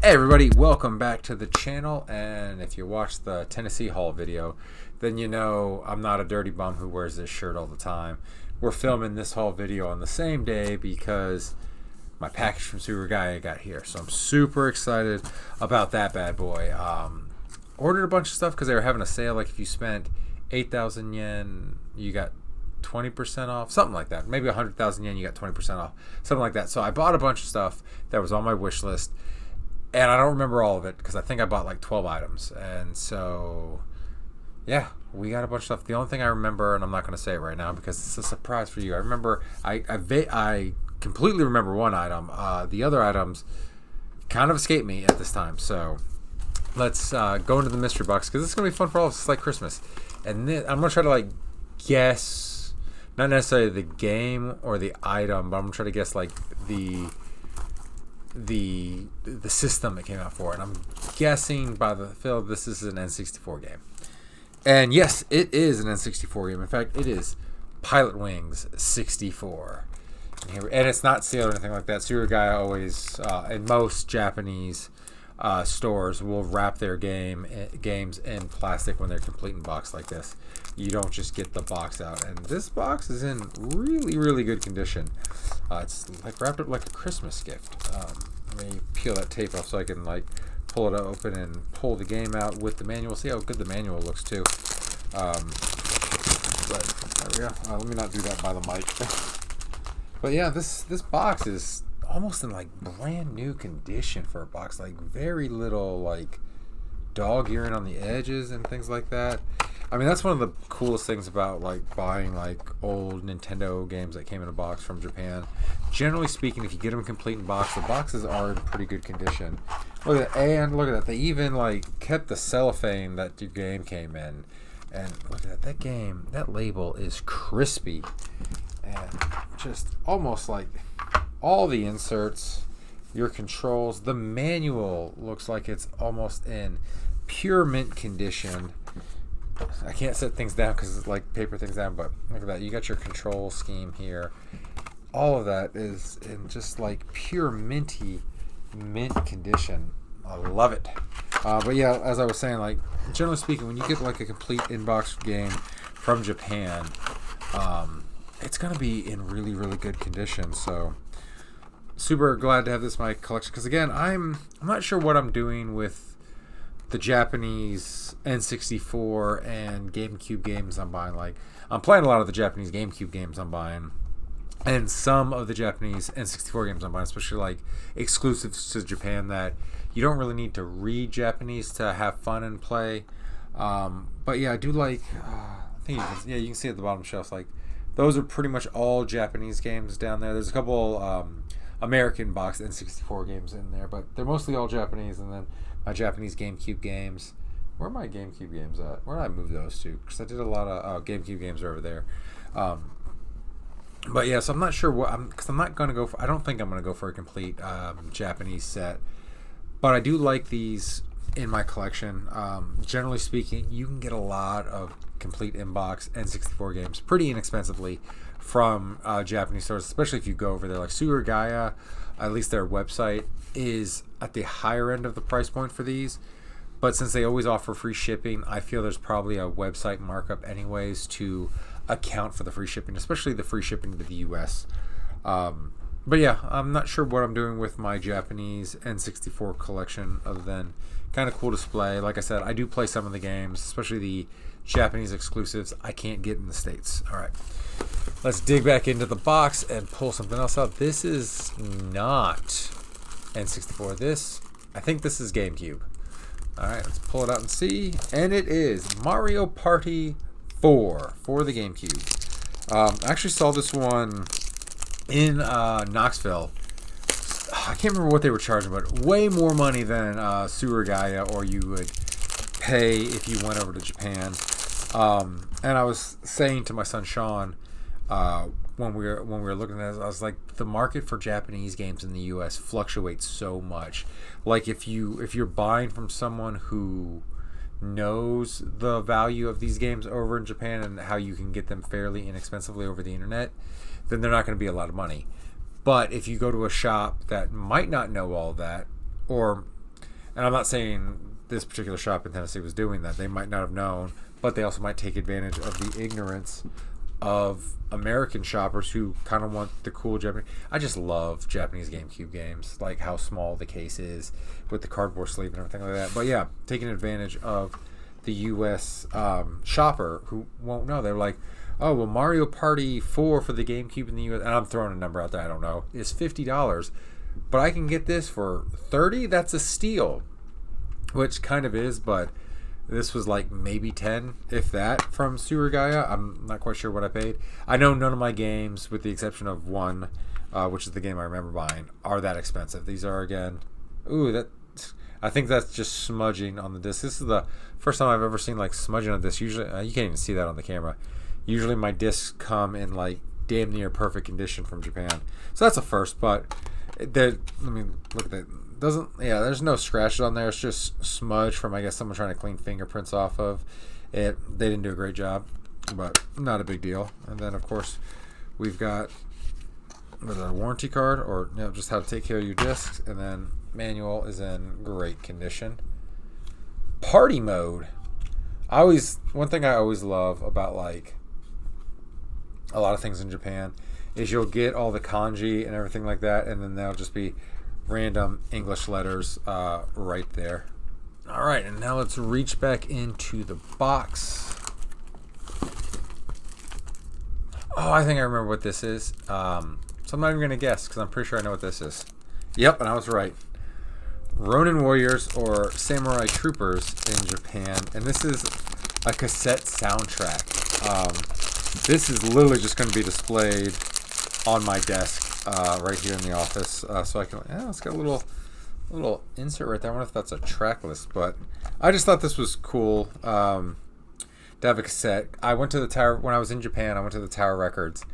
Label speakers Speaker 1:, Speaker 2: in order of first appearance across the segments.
Speaker 1: Hey everybody, welcome back to the channel, and if you watched the Tennessee haul video, then you know I'm not a dirty bum who wears this shirt all the time. We're filming this haul video on the same day because my package from Suruga-Ya got here, so I'm super excited about that bad boy. Ordered a bunch of stuff because they were having a sale, like if you spent 8,000 yen, you got 20% off, something like that. Maybe 100,000 yen, you got 20% off, something like that. So I bought a bunch of stuff that was on my wish list. And I don't remember all of it because I think I bought like 12 items. And so, yeah, we got a bunch of stuff. The only thing I remember, and I'm not going to say it right now because it's a surprise for you. I remember, I completely remember one item. The other items kind of escaped me at this time. So let's go into the mystery box because this is going to be fun for all of us. It's like Christmas. And then I'm going to try to like guess, not necessarily the game or the item, but I'm going to try to guess like the system it came out for, and I'm guessing by the feel this is an N64 game. And yes, it is an N64 game. In fact, it is Pilot Wings 64. And it's not sealed or anything like that. Suruga-Ya always, in most Japanese stores, will wrap their games in plastic when they're complete in box like this. You don't just get the box out. And this box is in really, really good condition. It's like wrapped up like a Christmas gift. Let me peel that tape off so I can like pull it open and pull the game out with the manual. See how good the manual looks too. But there we go. Let me not do that by the mic. But yeah, this box is almost in like brand new condition for a box. Like very little like dog earring on the edges and things like that. I mean, that's one of the coolest things about like buying like old Nintendo games that came in a box from Japan. Generally speaking, if you get them complete in box, the boxes are in pretty good condition. Look at that, and look at that. They even like kept the cellophane that your game came in. And look at that. That game, that label is crispy and just almost like all the inserts, your controls. The manual looks like it's almost in pure mint condition. I can't set things down because it's like paper things down, but look at that. You got your control scheme here. All of that is in just like pure mint condition. I love it. But yeah, as I was saying, like generally speaking, when you get like a complete in-box game from Japan, it's gonna be in really, really good condition. So super glad to have this in my collection because again, I'm not sure what I'm doing with the Japanese N64 and GameCube games I'm buying. Like I'm playing a lot of the Japanese GameCube games I'm buying, and some of the Japanese N64 games I'm buying, especially like exclusives to Japan that you don't really need to read Japanese to have fun and play. But yeah, I do like. I think you can see at the bottom shelf like those are pretty much all Japanese games down there. There's a couple American boxed N64 games in there, but they're mostly all Japanese, and then my Japanese GameCube games. Where are my GameCube games at? Where did I move those to? Because I did a lot of GameCube games over there. But yeah, so I'm not sure what because I'm not going to go for. I don't think I'm going to go for a complete Japanese set, but I do like these in my collection. Generally speaking, you can get a lot of complete inbox N64 games pretty inexpensively from Japanese stores, especially if you go over there. Like Suruga-Ya, at least their website is at the higher end of the price point for these, but since they always offer free shipping, I feel there's probably a website markup anyways to account for the free shipping, especially the free shipping to the US. But yeah, I'm not sure what I'm doing with my Japanese N64 collection other than kind of cool display. Like I said, I do play some of the games, especially the Japanese exclusives I can't get in the States. All right, let's dig back into the box and pull something else out. This is not N64. I think this is GameCube. All right, let's pull it out and see. And it is Mario Party 4 for the GameCube. I actually saw this one in Knoxville. I can't remember what they were charging, but way more money than Suruga-Ya or you would pay if you went over to Japan. And I was saying to my son Sean when we were looking at it, I was like, the market for Japanese games in the US fluctuates so much. Like if you're buying from someone who knows the value of these games over in Japan and how you can get them fairly inexpensively over the internet, then they're not going to be a lot of money. But if you go to a shop that might not know all that, or And I'm not saying this particular shop in Tennessee was doing that. They might not have known, but they also might take advantage of the ignorance of American shoppers who kind of want the cool Japanese. I just love Japanese GameCube games, like how small the case is with the cardboard sleeve and everything like that. But yeah, taking advantage of the U.S. Shopper who won't know. They're like, oh, well, Mario Party 4 for the GameCube in the U.S., and I'm throwing a number out there, I don't know, is $50. But I can get this for $30? That's a steal. Which kind of is, but this was like maybe 10, if that, from Suruga-Ya. I'm not quite sure what I paid. I know none of my games, with the exception of one, which is the game I remember buying, are that expensive. These are, again, I think that's just smudging on the disc. This is the first time I've ever seen like smudging on this. Usually, you can't even see that on the camera. Usually my discs come in like damn near perfect condition from Japan. So that's a first, but let me look at that. There's no scratches on there. It's just smudge from, I guess, someone trying to clean fingerprints off of it. They didn't do a great job, but not a big deal. And then, of course, we've got a warranty card, or just how to take care of your discs. And then manual is in great condition. Party mode. One thing I always love about like a lot of things in Japan is you'll get all the kanji and everything like that, and then they'll just be random English letters right there. All right, and now let's reach back into the box. Oh, I think I remember what this is. So I'm not even going to guess because I'm pretty sure I know what this is. Yep, and I was right. Ronin Warriors, or Samurai Troopers in Japan. And this is a cassette soundtrack. This is literally just going to be displayed on my desk right here in the office, so I can. It's got a little insert right there. I wonder if that's a track list, but I just thought this was cool to have a cassette. I went to the Tower when I was in Japan. I went to the Tower Records,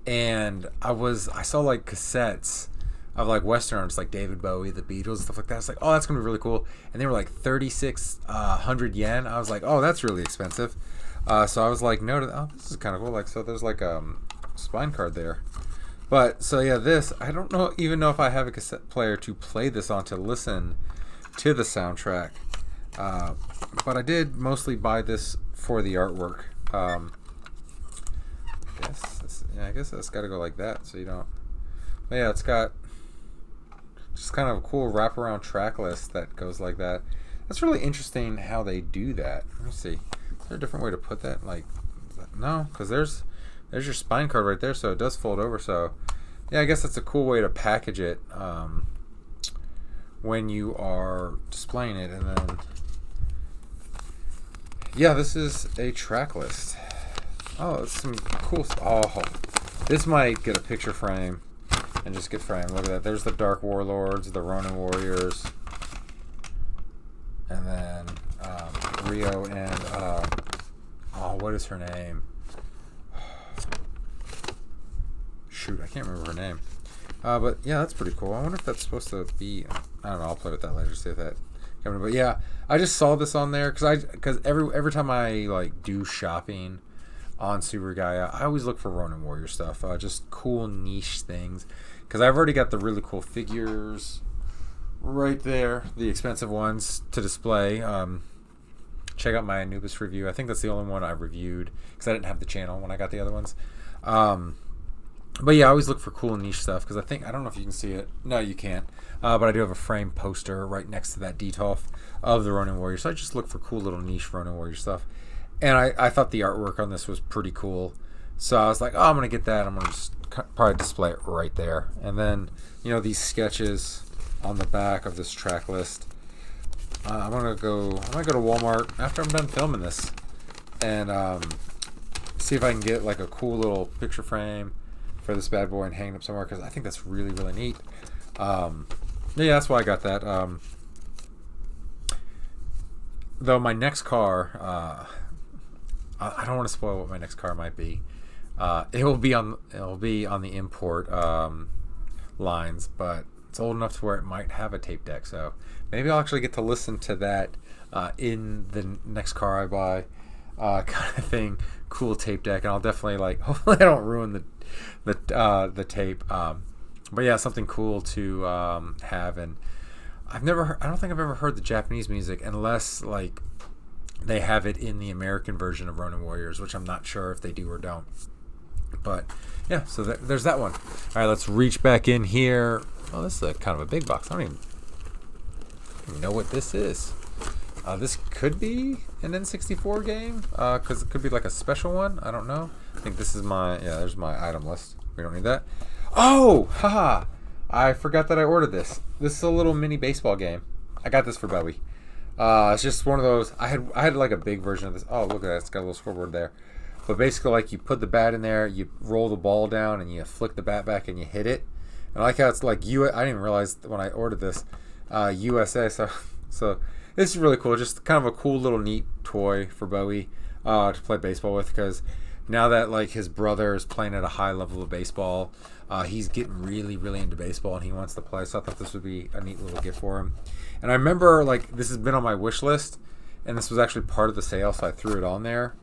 Speaker 1: and I saw like cassettes of like Western artists like David Bowie, the Beatles, and stuff like that. I was like, oh, that's gonna be really cool. And they were like 3,600 yen. I was like, oh, that's really expensive. So I was like, no, this is kind of cool. Like, so there's like a spine card there. But, so yeah, this, I don't even know if I have a cassette player to play this on to listen to the soundtrack. But I did mostly buy this for the artwork. I guess that's got to go like that, so you don't. But yeah, it's got just kind of a cool wraparound track list that goes like that. That's really interesting how they do that. Let me see. Is there a different way to put that? Like, no, because there's your spine card right there, so it does fold over. So, yeah, I guess that's a cool way to package it when you are displaying it. And then, yeah, this is a track list. Oh, it's some cool stuff. Oh, this might get a picture frame and just get framed. Look at that. There's the Dark Warlords, the Ronin Warriors, and then Rio and what is her name? Shoot, I can't remember her name. But yeah, that's pretty cool. I wonder if that's supposed to be. I don't know. I'll play with that later. See if that. But yeah, I just saw this on there because every time I like do shopping on Suruga-Ya, I always look for Ronin Warrior stuff. Just cool niche things. Because I've already got the really cool figures right there, the expensive ones to display. Check out my Anubis review. I think that's the only one I reviewed because I didn't have the channel when I got the other ones. But yeah, I always look for cool niche stuff because I don't know if you can see it. No, you can't. But I do have a frame poster right next to that Detolf of the Ronin Warrior. So I just look for cool little niche Ronin Warrior stuff. And I thought the artwork on this was pretty cool. So I was like, oh, I'm going to get that. I'm going to just probably display it right there. And then, these sketches on the back of this track list. I might go to Walmart after I'm done filming this and see if I can get like a cool little picture frame for this bad boy and hang it up somewhere because I think that's really, really neat. Yeah, that's why I got that. Though my next car, I don't want to spoil what my next car might be. It will be on the import lines, but it's old enough to where it might have a tape deck. So maybe I'll actually get to listen to that in the next car I buy, kind of thing. Cool tape deck, and I'll definitely hopefully I don't ruin the tape. But yeah, something cool to have. And I don't think I've ever heard the Japanese music unless like they have it in the American version of Ronin Warriors, which I'm not sure if they do or don't. But yeah, so there's that one. All right, let's reach back in here. Oh, this is kind of a big box. I don't even know what this is. This could be an N64 game, because it could be like a special one. I don't know. I think this is there's my item list. We don't need that. Oh, haha. I forgot that I ordered this. This is a little mini baseball game. I got this for Bowie. It's just one of those. I had like a big version of this. Oh, look at that. It's got a little scoreboard there. But basically, like, you put the bat in there, you roll the ball down, and you flick the bat back, and you hit it. And I like how it's like I didn't even realize when I ordered this, USA. So this is really cool. Just kind of a cool little neat toy for Bowie to play baseball with, because now that like his brother is playing at a high level of baseball, he's getting really, really into baseball, and he wants to play. So I thought this would be a neat little gift for him. And I remember like this has been on my wish list, and this was actually part of the sale, so I threw it on there.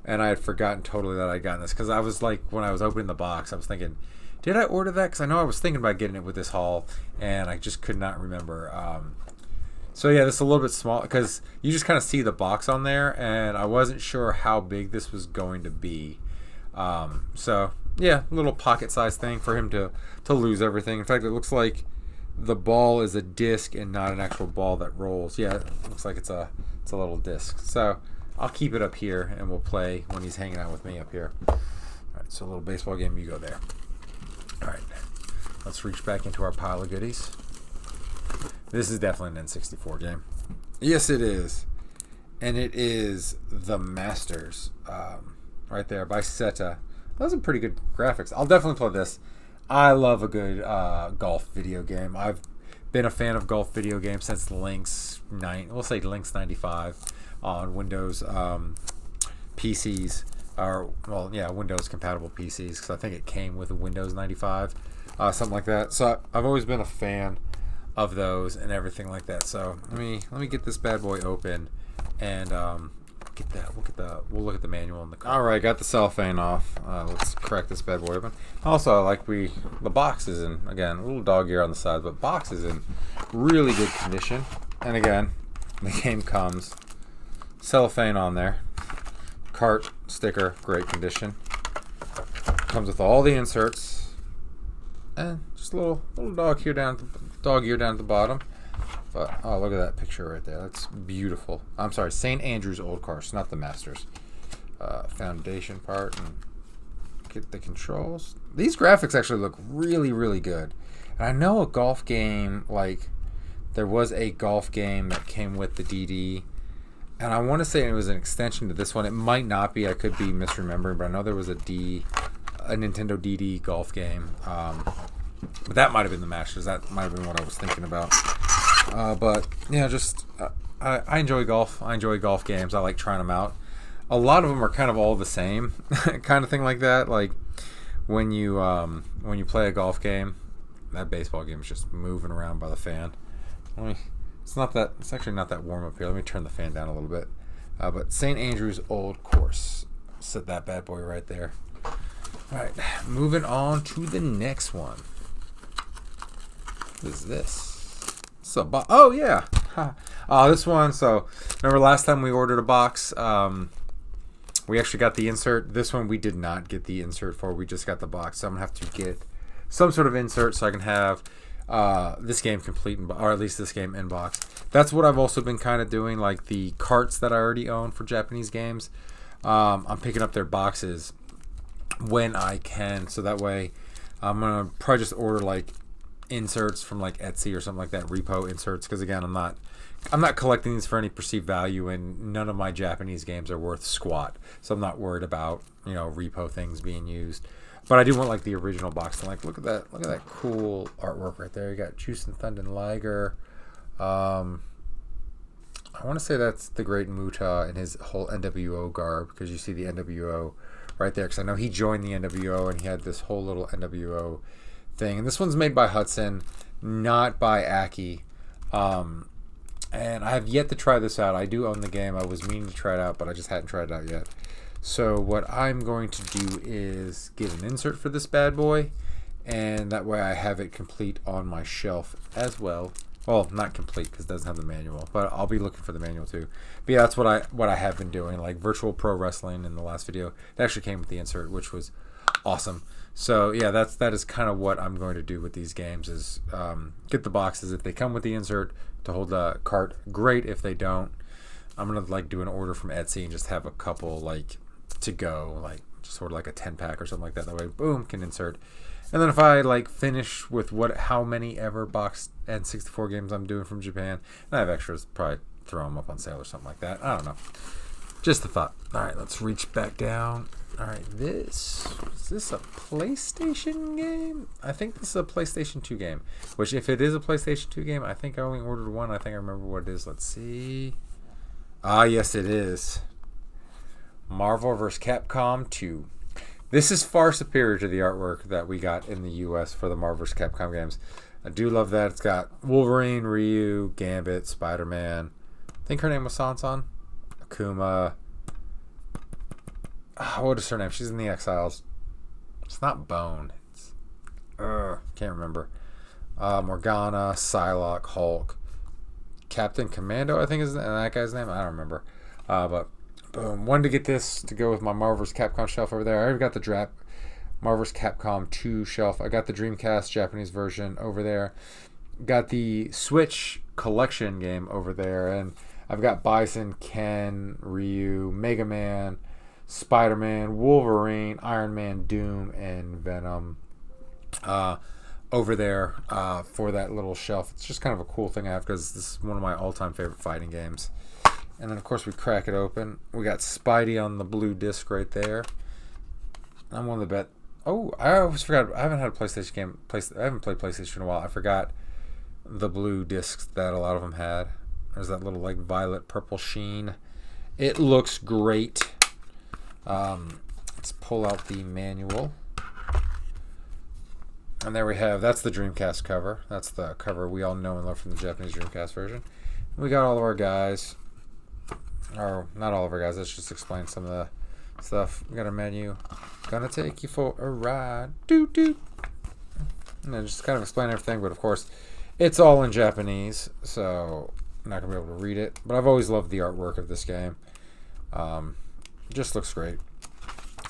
Speaker 1: And I had forgotten totally that I'd gotten this, because I was like, when I was opening the box, I was thinking, did I order that? Because I know I was thinking about getting it with this haul, and I just could not remember. So yeah, this is a little bit small, because you just kind of see the box on there, and I wasn't sure how big this was going to be. So yeah, little pocket-sized thing for him to lose everything. In fact, it looks like the ball is a disc and not an actual ball that rolls. Yeah, it looks like it's a little disc. So I'll keep it up here, and we'll play when he's hanging out with me up here. All right, so a little baseball game, you go there. All right, let's reach back into our pile of goodies. This is definitely an N64 game. Yes, it is. And it is The Masters, right there, by Seta. Those are pretty good graphics. I'll definitely play this. I love a good golf video game. I've been a fan of golf video games since Lynx 95 on Windows PCs, or Windows compatible PCs, because I think it came with a Windows 95, something like that. So I've always been a fan of those and everything like that. So let me get this bad boy open, and get that. We'll look at the manual in the car. All right, got the cellophane off. Let's crack this bad boy open. Also, the box is in, again, a little dog ear on the side, but box is in really good condition. And again, the game comes cellophane on there, cart sticker, great condition. Comes with all the inserts, and just a little dog ear down at the bottom. But oh, look at that picture right there. That's beautiful. I'm sorry, St. Andrew's Old Course, not the Masters. Foundation part, and get the controls. These graphics actually look really, really good. And I know a golf game, like there was a golf game that came with the DD. And I want to say it was an extension to this one. It might not be. I could be misremembering, but I know there was a Nintendo DD golf game. But that might have been the Masters. That might have been what I was thinking about. But yeah, just I enjoy golf. I enjoy golf games. I like trying them out. A lot of them are kind of all the same, kind of thing like that. Like when you play a golf game, that baseball game is just moving around by the fan. It's actually not that warm up here. Let me turn the fan down a little bit. But St. Andrew's Old Course. Set that bad boy right there. All right, moving on to the next one. What is this? Oh, yeah. This one, so remember last time we ordered a box, we actually got the insert. This one we did not get the insert for. We just got the box. So I'm going to have to get some sort of insert so I can have this game complete, or at least this game in box. That's what I've also been kind of doing, like the carts that I already own for Japanese games. I'm picking up their boxes when I can, so that way I'm gonna probably just order like inserts from like Etsy or something like that, repo inserts, because again, I'm not collecting these for any perceived value, and none of my Japanese games are worth squat, so I'm not worried about repo things being used. But I do want like the original box. And like, look at that cool artwork right there. You got Juice and Thunder and Liger. I want to say that's the Great Muta in his whole NWO garb, because you see the NWO right there. Because I know he joined the NWO and he had this whole little NWO thing. And this one's made by Hudson, not by Aki. And I have yet to try this out. I do own the game. I was meaning to try it out, but I just hadn't tried it out yet. So what I'm going to do is get an insert for this bad boy, and that way I have it complete on my shelf as well Well, not complete because it doesn't have the manual, but I'll be looking for the manual too. But yeah, that's what I have been doing, like Virtual Pro Wrestling in the last video. It actually came with the insert, which was awesome. So yeah, that is kind of what I'm going to do with these games is get the boxes if they come with the insert to hold the cart. Great. If they don't, I'm gonna like do an order from Etsy and just have a couple like to go, like just sort of like a 10-pack or something like that. That way, boom, can insert. And then if I like finish with how many ever box N64 games I'm doing from Japan, and I have extras, probably throw them up on sale or something like that. I don't know. Just a thought. All right, let's reach back down. All right, is this a PlayStation game? I think this is a PlayStation 2 game. Which, if it is a PlayStation 2 game, I think I only ordered one. I think I remember what it is. Let's see. Ah, yes, it is. Marvel vs. Capcom 2. This is far superior to the artwork that we got in the US for the Marvel vs. Capcom games. I do love that. It's got Wolverine, Ryu, Gambit, Spider-Man. I think her name was Sansan. Akuma. What is her name? She's in the Exiles. It's not Bone. It's can't remember. Morgana, Psylocke, Hulk, Captain Commando, I think is that guy's name. I don't remember. But boom, wanted to get this to go with my Marvel vs. Capcom shelf over there. I already got the Marvel vs. Capcom 2 shelf. I got the Dreamcast Japanese version over there. Got the Switch collection game over there, and I've got Bison, Ken, Ryu, Mega Man, Spider-Man, Wolverine, Iron Man, Doom, and Venom over there for that little shelf. It's just kind of a cool thing I have because this is one of my all-time favorite fighting games. And then, of course, we crack it open. We got Spidey on the blue disc right there. I'm willing to bet. Oh, I always forgot. I haven't had a PlayStation game. I haven't played PlayStation in a while. I forgot the blue discs that a lot of them had. There's that little like violet purple sheen. It looks great. Let's pull out the manual. And there we have, that's the Dreamcast cover. That's the cover we all know and love from the Japanese Dreamcast version. We got all of our guys. Or, not all of our guys, let's just explain some of the stuff. We got a menu. Gonna take you for a ride. Doot doot. And then just kind of explain everything, but of course, it's all in Japanese, so I'm not gonna be able to read it. But I've always loved the artwork of this game. Just looks great.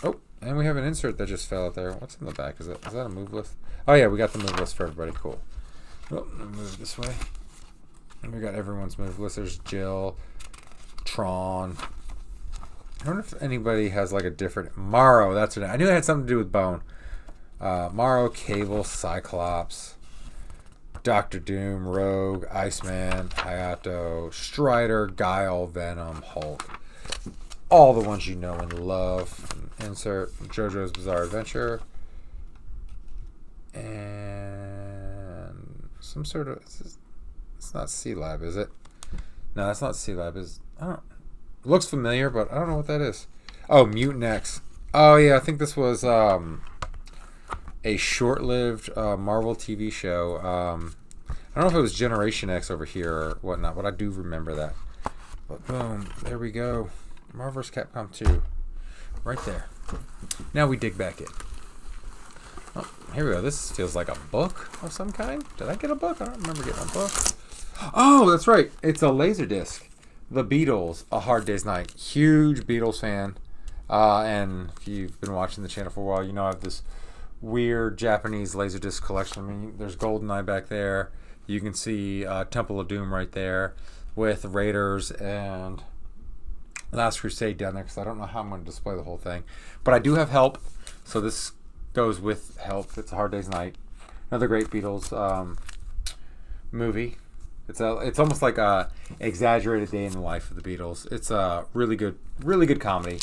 Speaker 1: Oh, and we have an insert that just fell out there. What's in the back? Is that a move list? Oh yeah, we got the move list for everybody. Cool. Oh, move this way. And we got everyone's move list. There's Jill, Tron. I wonder if anybody has like a different Morrow. That's what I knew it had something to do with Bone. Morrow, Cable, Cyclops, Doctor Doom, Rogue, Iceman, Hayato, Strider, Guile, Venom, Hulk. All the ones you know and love. Insert JoJo's Bizarre Adventure. And some sort of... It's not C-Lab, is it? No, that's not C-Lab. It looks familiar, but I don't know what that is. Oh, Mutant X. Oh, yeah, I think this was a short-lived Marvel TV show. I don't know if it was Generation X over here or whatnot, but I do remember that. But boom, there we go. Marvel vs. Capcom 2. Right there. Now we dig back in. Oh, here we go. This feels like a book of some kind. Did I get a book? I don't remember getting a book. Oh, that's right. It's a Laserdisc. The Beatles, A Hard Day's Night. Huge Beatles fan. And if you've been watching the channel for a while, you know I have this weird Japanese Laserdisc collection. I mean, there's GoldenEye back there. You can see Temple of Doom right there with Raiders and Last Crusade down there because I don't know how I'm going to display the whole thing. But I do have Help, so this goes with Help. It's A Hard Day's Night. Another great Beatles movie. It's almost like a exaggerated day in the life of the Beatles. It's a really good comedy.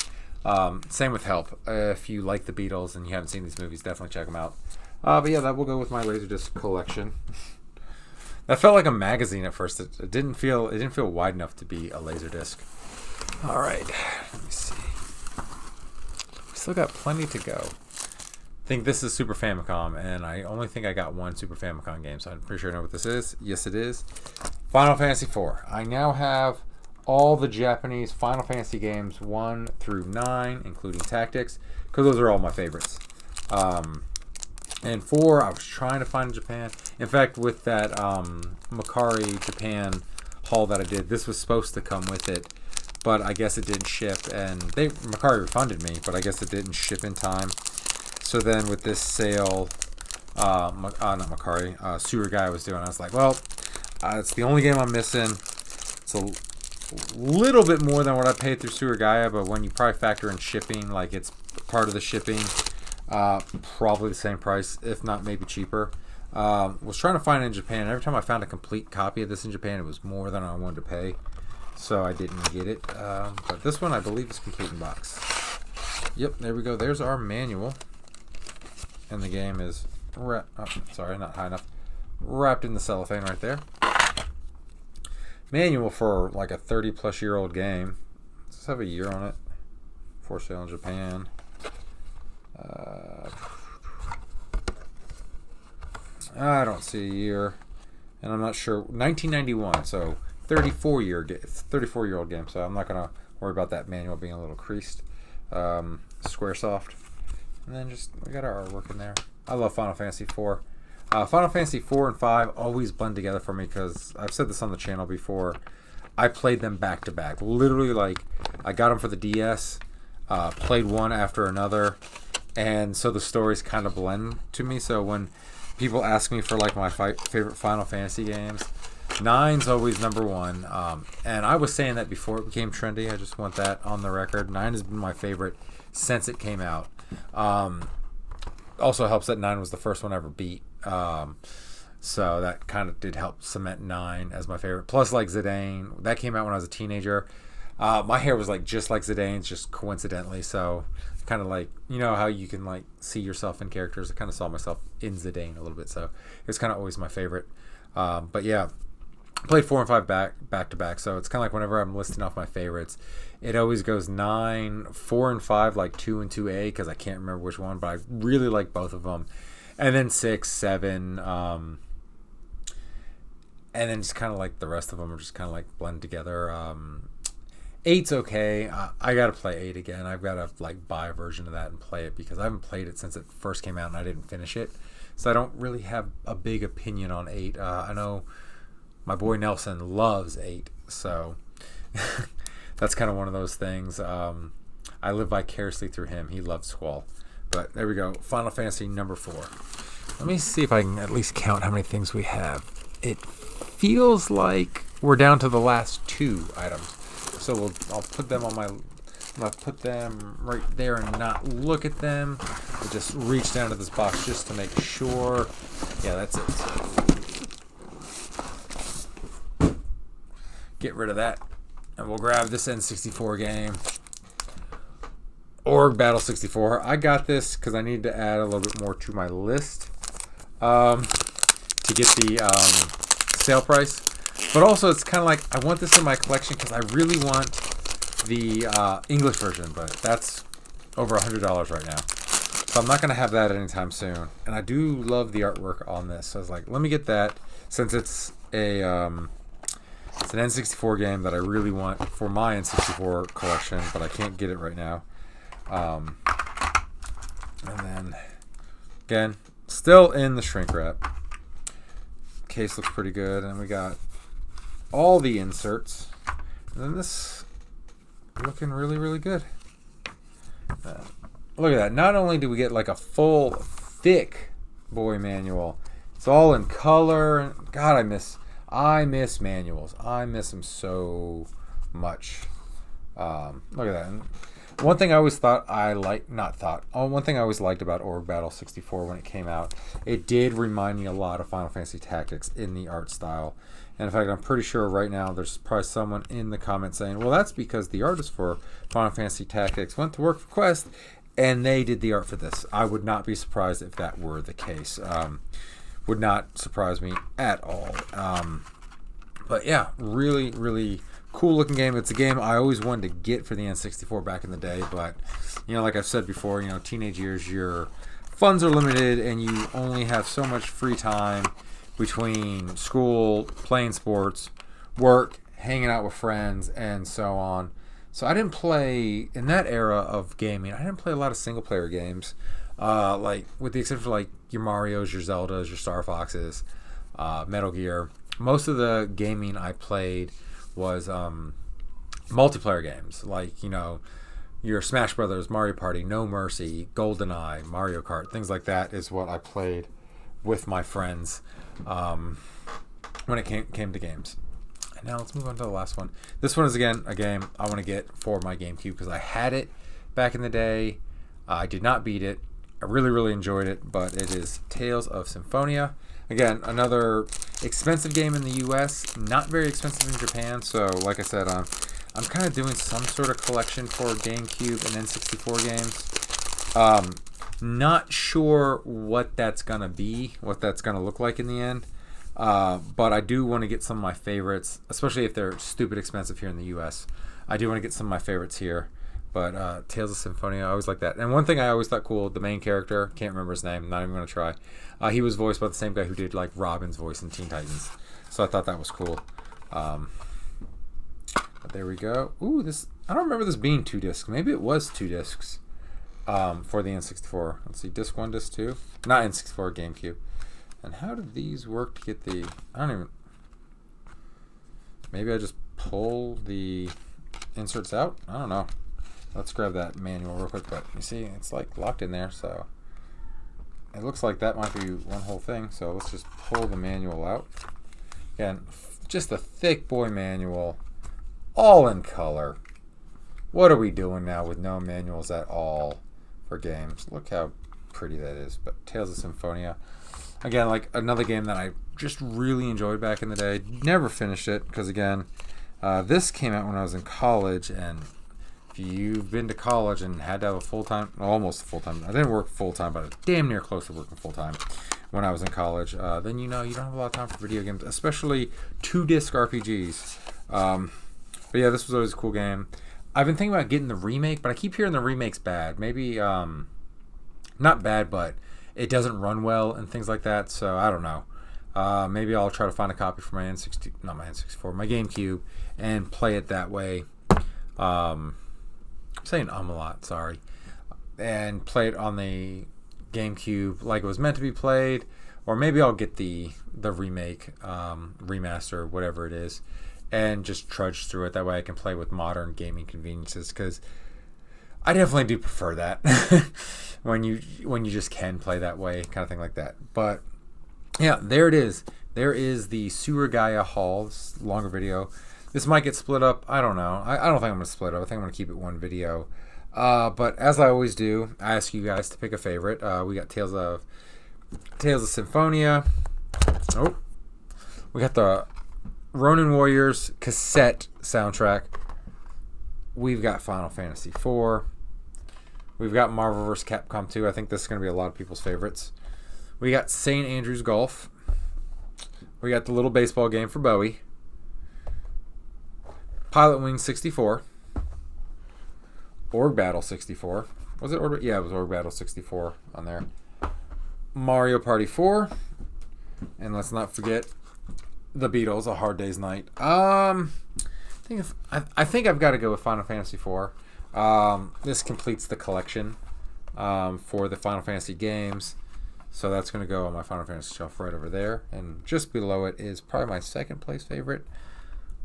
Speaker 1: Same with Help. If you like the Beatles and you haven't seen these movies, definitely check them out. But yeah, that will go with my Laserdisc collection. That felt like a magazine at first. It didn't feel wide enough to be a Laserdisc. All right, let me see. We still got plenty to go. I think this is Super Famicom, and I only think I got one Super Famicom game, so I'm pretty sure I know what this is. Yes, it is. Final Fantasy IV. I now have all the Japanese Final Fantasy games 1 through 9, including Tactics, because those are all my favorites. And 4, I was trying to find in Japan. In fact, with that Macari Japan haul that I did, this was supposed to come with it, but I guess it didn't ship. And Macari refunded me, but I guess it didn't ship in time. So then with this sale, not Macari, Suruga-Ya was doing, I was like, well, it's the only game I'm missing. It's a little bit more than what I paid through Suruga-Ya, but when you probably factor in shipping, like it's part of the shipping, probably the same price, if not maybe cheaper. Was trying to find it in Japan. Every time I found a complete copy of this in Japan, it was more than I wanted to pay, so I didn't get it. But this one, I believe, is complete in box. Yep, there we go. There's our manual, and the game is sorry, not high enough. Wrapped in the cellophane right there. Manual for like a 30-plus-year-old game. Does this have a year on it? For sale in Japan. I don't see a year, and I'm not sure. 1991, so 34-year-old game. So I'm not gonna worry about that manual being a little creased. Squaresoft, and then we got our artwork in there. I love Final Fantasy IV. Final Fantasy 4 and 5 always blend together for me because I've said this on the channel before. I played them back to back. Literally, like, I got them for the DS, played one after another, and so the stories kind of blend to me. So when people ask me for like my favorite Final Fantasy games, 9's always number 1. And I was saying that before it became trendy. I just want that on the record. 9 has been my favorite since it came out. Also helps that 9 was the first one I ever beat. So that kind of did help cement 9 as my favorite. Plus, like Zidane, that came out when I was a teenager. My hair was like just like Zidane's, just coincidentally. So kind of like, you know how you can like see yourself in characters. I kind of saw myself in Zidane a little bit. So it was kind of always my favorite. But yeah, played 4 and 5 back to back. So it's kind of like whenever I'm listing off my favorites, it always goes 9, 4 and 5, like 2 and 2A, because I can't remember which one, but I really like both of them. And then 6, 7, and then just kind of like the rest of them are just kind of like blend together. 8's okay. I gotta play 8 again. I've gotta like buy a version of that and play it because I haven't played it since it first came out and I didn't finish it. So I don't really have a big opinion on 8. I know my boy Nelson loves 8, so that's kind of one of those things. I live vicariously through him. He loves Squall. But there we go. Final Fantasy number 4. Let me see if I can at least count how many things we have. It feels like we're down to the last 2 items. So I'll put them on I'll put them right there and not look at them. I'll just reach down to this box just to make sure. Yeah, that's it. Get rid of that. And we'll grab this N64 game. Org Battle 64. I got this because I need to add a little bit more to my list to get the sale price. But also, it's kind of like I want this in my collection because I really want the English version, but that's over $100 right now. So I'm not going to have that anytime soon. And I do love the artwork on this. So I was like, let me get that since it's an N64 game that I really want for my N64 collection, but I can't get it right now. And then, again, still in the shrink wrap. Case looks pretty good. And we got all the inserts. And then this looking really, really good. Look at that. Not only do we get like a full, thick boy manual, it's all in color. God, I miss manuals. I miss them so much. Look at that. And one thing I always one thing I always liked about Org Battle 64 when it came out, it did remind me a lot of Final Fantasy Tactics in the art style. And in fact, I'm pretty sure right now there's probably someone in the comments saying, well, that's because the artist for Final Fantasy Tactics went to work for Quest and they did the art for this. I would not be surprised if that were the case. Would not surprise me at all. But yeah, really, really cool looking game. It's a game I always wanted to get for the N64 back in the day, but you know, like I've said before, you know, teenage years, your funds are limited and you only have so much free time between school, playing sports, work, hanging out with friends, and so on. So I didn't play in that era of gaming. I didn't play a lot of single player games. Like with the exception of like your Mario's, your Zeldas, your Star Foxes, Metal Gear. Most of the gaming I played was multiplayer games, like your Smash Brothers, Mario Party, No Mercy, GoldenEye, Mario Kart, things like that is what I played with my friends when it came to games. And now let's move on to the last one. This one is again a game I want to get for my GameCube because I had it back in the day. I did not beat it. I really enjoyed it, but it is Tales of Symphonia. Again, another expensive game in the US, not very expensive in Japan. So like I said, I'm kind of doing some sort of collection for GameCube and N64 games. Not sure what that's gonna be, what that's gonna look like in the end. But I do want to get some of my favorites, especially if they're stupid expensive here in the US. I do want to get some of my favorites here. But Tales of Symphonia, I always like that. And one thing I always thought cool, the main character, can't remember his name, not even going to try. He was voiced by the same guy who did like Robin's voice in Teen Titans. So I thought that was cool. But there we go. Ooh, I don't remember this being 2 discs. Maybe it was 2 discs for the N64. Let's see, disc 1, disc 2. Not N64, GameCube. And how did these work to get the... I don't even... Maybe I just pull the inserts out? I don't know. Let's grab that manual real quick, but you see, it's like locked in there, so it looks like that might be one whole thing. So let's just pull the manual out. Again, just a thick boy manual, all in color. What are we doing now with no manuals at all for games? Look how pretty that is. But Tales of Symphonia, again, like another game that I just really enjoyed back in the day. Never finished it because, again, this came out when I was in college, and if you've been to college and had to have a full-time, almost full-time, I didn't work full-time, but I was damn near close to working full-time when I was in college, then you don't have a lot of time for video games, especially 2-disc RPGs. But yeah, this was always a cool game. I've been thinking about getting the remake, but I keep hearing the remake's bad. Maybe, not bad, but it doesn't run well and things like that, so I don't know. Maybe I'll try to find a copy for my N64, my GameCube, and play it that way. I'm saying a lot, sorry. And play it on the GameCube like it was meant to be played. Or maybe I'll get the remake, remaster, whatever it is, and just trudge through it. That way I can play with modern gaming conveniences, because I definitely do prefer that. when you just can play that way, kind of thing like that. But yeah, there it is. There is the Suruga-Ya haul. This longer video. This might get split up. I don't know. I don't think I'm going to split it up. I think I'm going to keep it one video. But as I always do, I ask you guys to pick a favorite. We got Tales of Symphonia. Oh, we got the Ronin Warriors cassette soundtrack. We've got Final Fantasy IV. We've got Marvel vs. Capcom 2. I think this is going to be a lot of people's favorites. We got St. Andrews Golf. We got the little baseball game for Bowie. Pilot Wing 64. Org Battle 64. Was it Org? Yeah, it was Org Battle 64 on there. Mario Party 4. And let's not forget the Beatles, A Hard Day's Night. I think I've got to go with Final Fantasy 4. This completes the collection for the Final Fantasy games. So that's going to go on my Final Fantasy shelf right over there. And just below it is probably my second place favorite,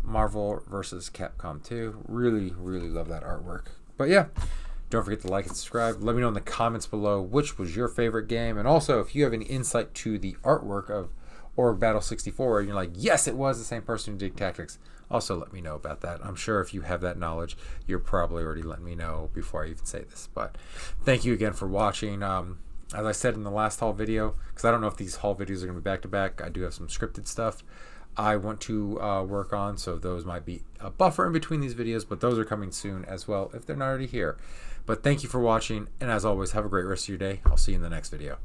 Speaker 1: Marvel vs. Capcom 2. Really, really love that artwork. But yeah, don't forget to like and subscribe. Let me know in the comments below which was your favorite game. And also, if you have any insight to the artwork of Org Battle 64, and you're like, yes, it was the same person who did Tactics, also let me know about that. I'm sure if you have that knowledge, you're probably already letting me know before I even say this. But thank you again for watching. As I said in the last haul video, because I don't know if these haul videos are going to be back-to-back, I do have some scripted stuff I want to work on, so those might be a buffer in between these videos, but those are coming soon as well if they're not already here. But thank you for watching, and as always, have a great rest of your day. I'll see you in the next video.